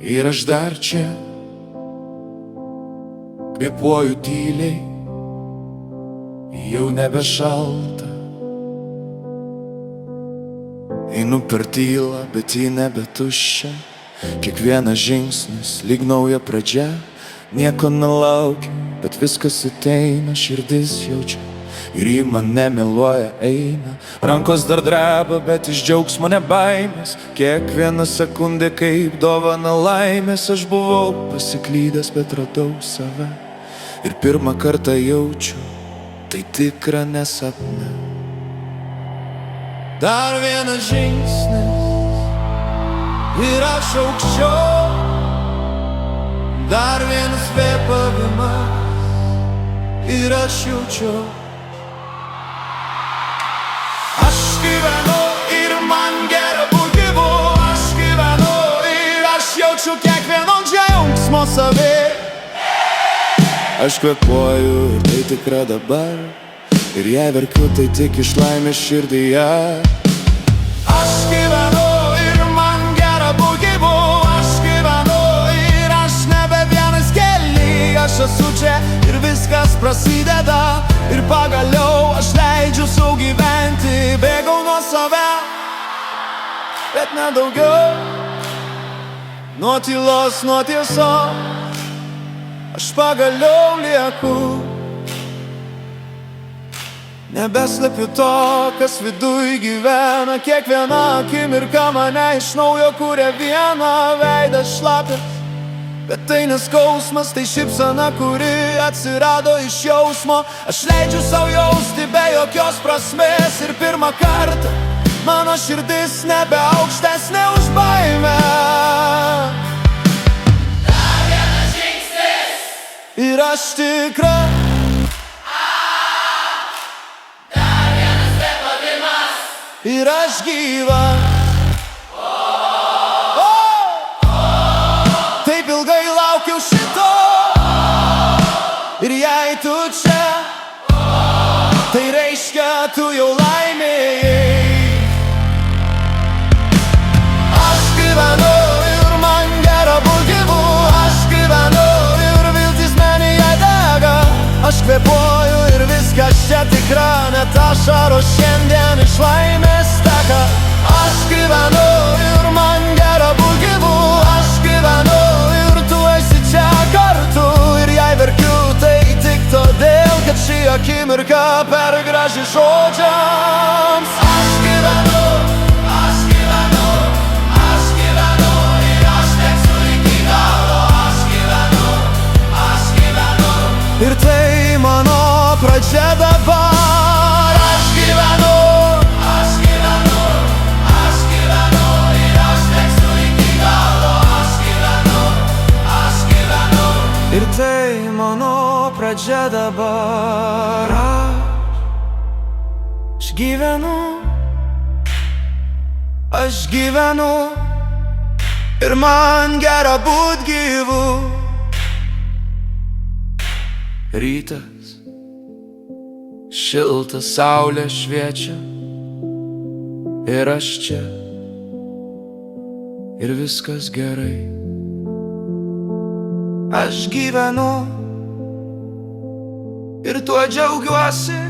Ir aš dar čia kvėpuoju tyliai, jau nebe šalta. Einu per tylą, bet ji nebe tuščia. Kiekvienas žingsnis lyg nauja pradžia. Nieko nelaukiu, bet viskas ateina, širdis jaučia. Ir ji mane meluoja, eina. Rankos dar dreba, bet iš džiaugsmo ne baimės. Kiekviena sekundė kaip dovana laimės. Aš buvau pasiklydęs, bet radau save. Ir pirmą kartą jaučiu, tai tikra nesapne. Dar vienas žingsnis ir aš aukščiau. Dar vienas kvėpavimas ir aš jaučiu. Aš gyvenu ir man gera būt gyvu. Aš gyvenu ir aš jaučiu kiekvieno džiaugsmo savy. Aš kvėpuoju ir tai tikra dabar. Ir jei verkiu, tai tik iš laimės širdyje. Aš gyvenu ir man gera būt gyvu. Aš gyvenu ir aš nebe vienas kely. Aš esu čia ir viskas prasideda. Ir pagaliau aš leidžiu sau gyventi. Bėgau nuo savęs, bet nedaugiau. Nuo tylos, nuo tiesos aš pagaliau lieku. Nebeslepiu to, kas viduj gyvena. Kiekviena akimirka mane iš naujo kuria vieną. Veidas šlapias, bet tai neskausmas. Tai šypsena, kuri atsirado iš jausmo. Aš leidžiu sau jausti be jokios prasmės. Ir pirmą kartą mano širdis nebe aukštesnė už baimę. Dar vienas žingsnis ir aš tikra. Ir aš gyvas. Taip ilgai laukiau šito. Ir jei tu čia, tai reiškia tu jau laimėjai. Aš gyvenu ir man gera būt gyvu. Aš gyvenu ir viltis manyje dega. Aš kvėpuoju ir viskas čia tikra. Net ašaros šiandien iš laimės teka. Aš gyvenu ir man gera būt gyvu. Aš gyvenu ir tu esi čia kartu. Ir jei verkiu, tai tik todėl, kad ši akimirka per graži žodžiams. Aš gyvenu, aš gyvenu, aš gyvenu. Ir aš teksiu iki galo. Aš gyvenu, aš gyvenu. Ir tai mano pradžia dabar. Aš gyvenu, aš gyvenu, aš gyvenu. Ir aš teksiu iki galo. Aš gyvenu, aš gyvenu. Ir tai mano pradžia dabar. Aš gyvenu, aš gyvenu. Ir man gera būt gyvu. Rytas, šilta saulė šviečia. Ir aš čia. Ir viskas gerai. Aš gyvenu. Ir tuo džiaugiuosi.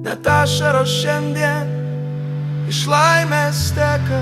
Net ašaros šiandien iš laimės teka.